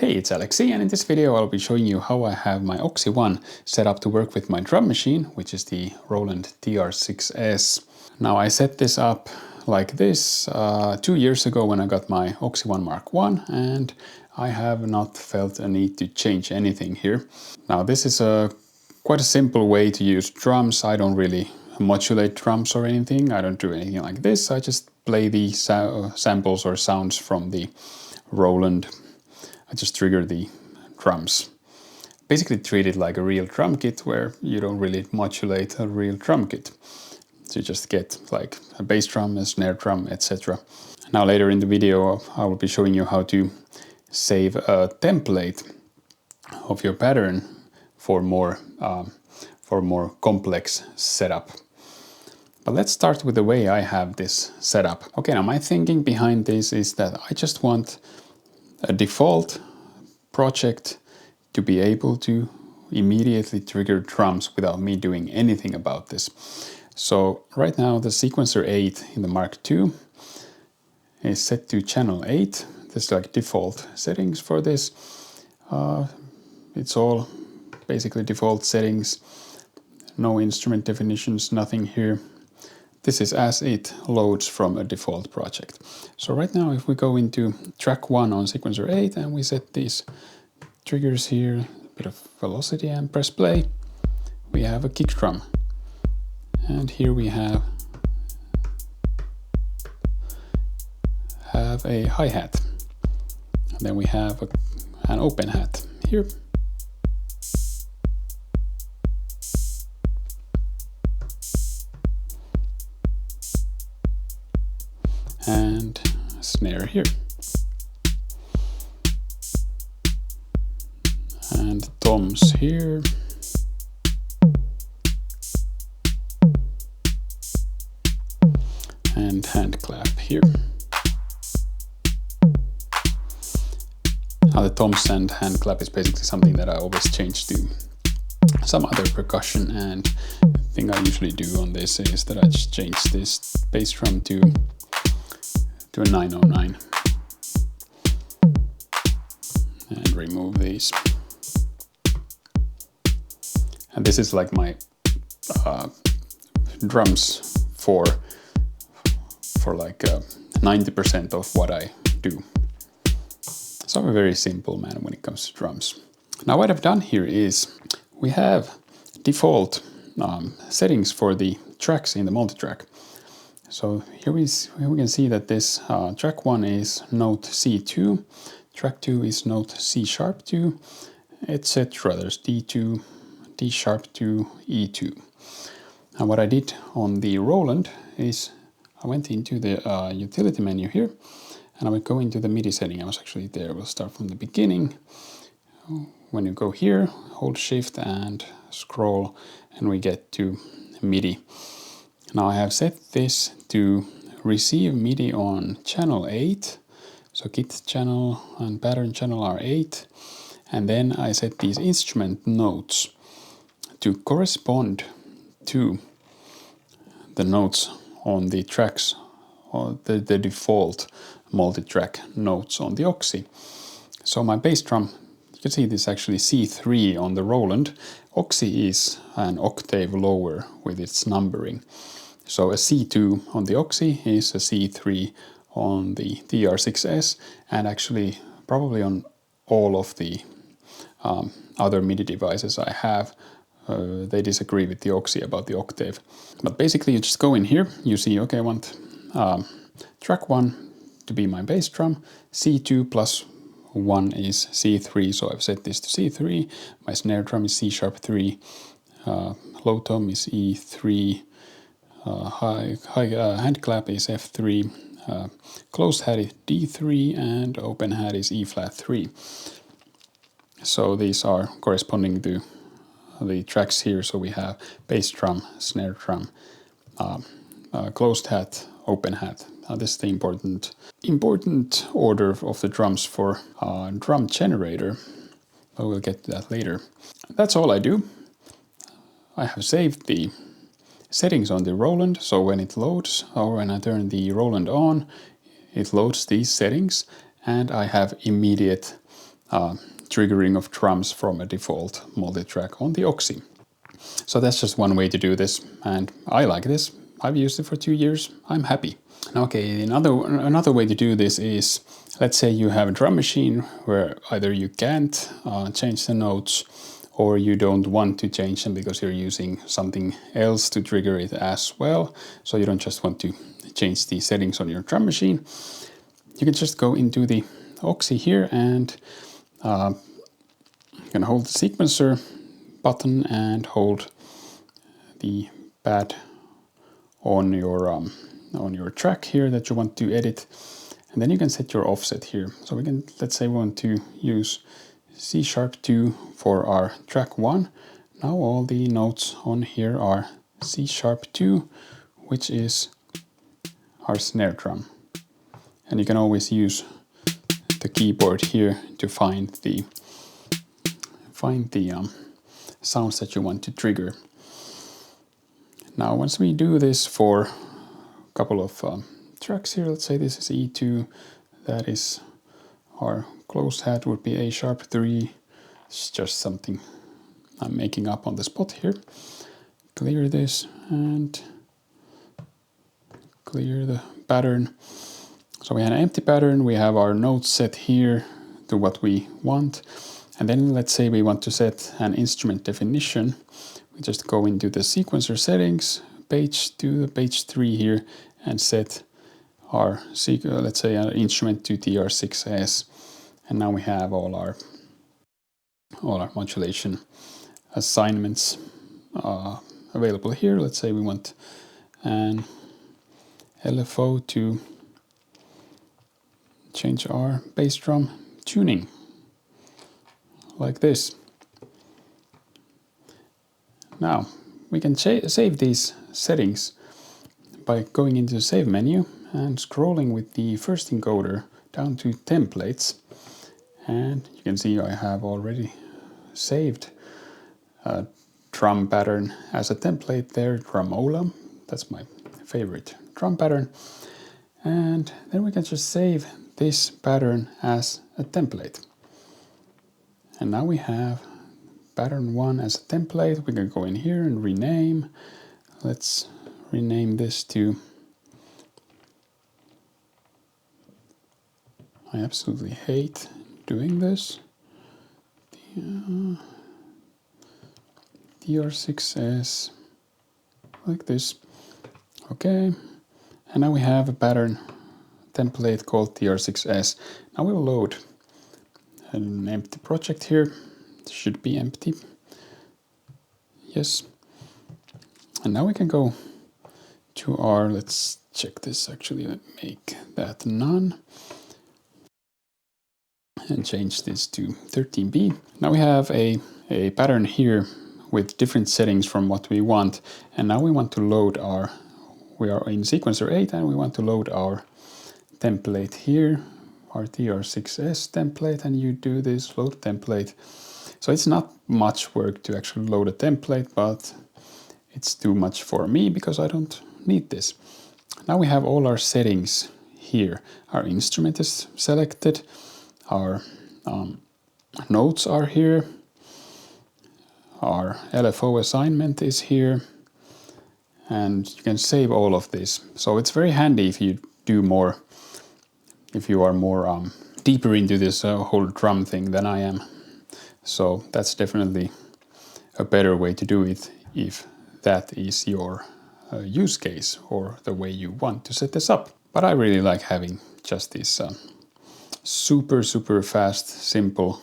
Hey, it's Alexi, and in this video I'll be showing you how I have my Oxi One set up to work with my drum machine, which is the Roland TR6S. Now I set this up like this 2 years ago when I got my Oxi One Mark I, and I have not felt a need to change anything here. Now this is quite a simple way to use drums. I don't really modulate drums or anything. I don't do anything like this. I just play the samples or sounds from the Roland. I just trigger the drums. Basically treat it like a real drum kit where you don't really modulate a real drum kit. So you just get like a bass drum, a snare drum, etc. Now later in the video I will be showing you how to save a template of your pattern for more complex setup. But let's start with the way I have this set up. Okay, now my thinking behind this is that I just want a default project to be able to immediately trigger drums without me doing anything about this. So right now the sequencer 8 in the Mark II is set to channel 8. There's like default settings for this. It's all basically default settings, no instrument definitions, nothing here. This is as it loads from a default project. So right now if we go into track 1 on sequencer 8 and we set these triggers here, a bit of velocity and press play, we have a kick drum. And here we have a hi-hat. And then we have an open hat here. And a snare here. And toms here. And hand clap here. Now the toms and hand clap is basically something that I always change to some other percussion, and the thing I usually do on this is that I just change this bass drum to a 909 and remove these. And this is like my drums for like 90% of what I do. So I'm a very simple man when it comes to drums. Now what I've done here is we have default settings for the tracks in the multitrack. So here we can see that this track 1 is note C2, track 2 is note C sharp 2, etc. There's D2, D sharp 2, E2. And what I did on the Roland is I went into the utility menu here and I would go into the MIDI setting. I was actually there. We'll start from the beginning. When you go here, hold shift and scroll and we get to MIDI. Now I have set this to receive MIDI on channel 8. So kit channel and pattern channel are 8. And then I set these instrument notes to correspond to the notes on the tracks, or the default multi-track notes on the Oxi. So my bass drum, you can see this actually C3 on the Roland. Oxi is an octave lower with its numbering. So a C2 on the Oxi is a C3 on the TR6S, and actually probably on all of the other MIDI devices I have, they disagree with the Oxi about the octave. But basically you just go in here, you see, okay, I want track 1 to be my bass drum, C2 plus 1 is C3, so I've set this to C3, my snare drum is C sharp 3, low tom is E3, hand clap is F3, closed hat is D3, and open hat is E flat 3. So these are corresponding to the tracks here. So we have bass drum, snare drum, closed hat, open hat. This is the important order of the drums for drum generator, but we'll get to that later. That's all I do. I have saved the settings on the Roland, so when it loads, or when I turn the Roland on, it loads these settings, and I have immediate triggering of drums from a default multi-track on the Oxi. So that's just one way to do this, and I like this. I've used it for 2 years. I'm happy. Okay, another way to do this is, let's say you have a drum machine where either you can't change the notes, or you don't want to change them because you're using something else to trigger it as well. So you don't just want to change the settings on your drum machine. You can just go into the Oxi here and you can hold the sequencer button and hold the pad on your track here that you want to edit, and then you can set your offset here. So we can, let's say we want to use C#2 for our track 1. Now all the notes on here are C#2, which is our snare drum. And you can always use the keyboard here to find the sounds that you want to trigger. Now once we do this for a couple of tracks here, let's say this is E2, that is our close hat would be A#3. It's just something I'm making up on the spot here. Clear this and clear the pattern. So we have an empty pattern, we have our notes set here to what we want. And then let's say we want to set an instrument definition. We just go into the sequencer settings, page 2, page 3 here, and set our, let's say, our instrument to TR6S. And now we have all our modulation assignments available here. Let's say we want an LFO to change our bass drum tuning, like this. Now, we can save these settings by going into the Save menu and scrolling with the first encoder down to Templates. And you can see I have already saved a drum pattern as a template there, Drumola. That's my favorite drum pattern. And then we can just save this pattern as a template. And now we have pattern 1 as a template. We can go in here and rename. Let's rename this to, I absolutely hate doing this, TR6S, like this. Okay, and now we have a pattern template called TR6S. Now we'll load an empty project here. It should be empty. Yes. And now we can go to our, let's check this actually, make that none. And change this to 13B. Now we have a pattern here with different settings from what we want. And now we want to load we are in sequencer 8 and we want to load our template here, our TR6S template, and you do this load template. So it's not much work to actually load a template, but it's too much for me because I don't need this. Now we have all our settings here. Our instrument is selected, our notes are here, our LFO assignment is here, and you can save all of this. So it's very handy if you do more, if you are more deeper into this whole drum thing than I am. So that's definitely a better way to do it if that is your use case or the way you want to set this up. But I really like having just this super fast, simple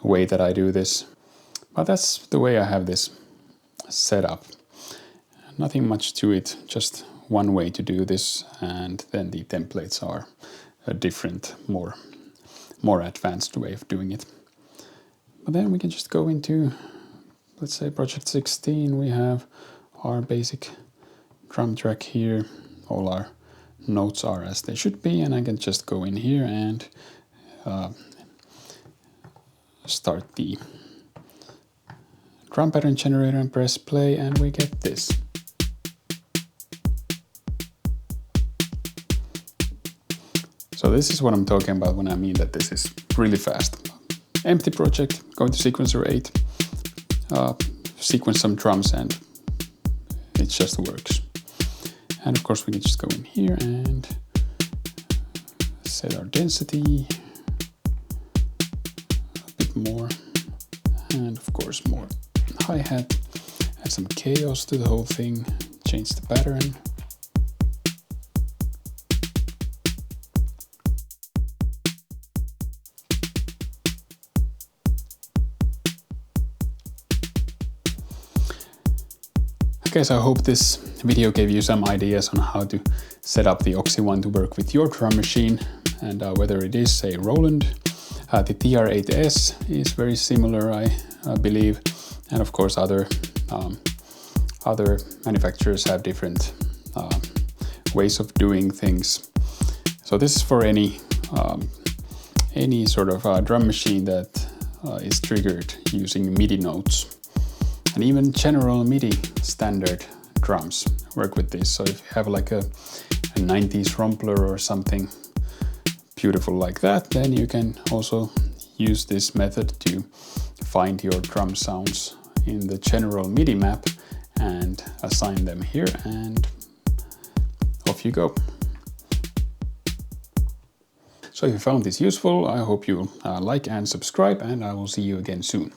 way that I do this. But that's the way I have this set up. Nothing much to it, just one way to do this, and then the templates are a different, more advanced way of doing it. But then we can just go into, let's say, project 16. We have our basic drum track here. All our notes are as they should be, and I can just go in here and start the drum pattern generator and press play, and we get this. So this is what I'm talking about when I mean that this is really fast. empty project, go to sequencer 8, sequence some drums, and it just works. And of course we can just go in here and set our density a bit more, and of course more hi-hat, add some chaos to the whole thing, change the pattern. Okay, so I hope this video gave you some ideas on how to set up the Oxi One to work with your drum machine, and whether it is a Roland. The TR-8S is very similar, I believe, and of course other manufacturers have different ways of doing things. So this is for any sort of drum machine that is triggered using MIDI notes. And even general MIDI standard drums work with this. So if you have like a 90s Rompler or something beautiful like that, then you can also use this method to find your drum sounds in the general MIDI map and assign them here, and off you go. So if you found this useful, I hope you like and subscribe, and I will see you again soon.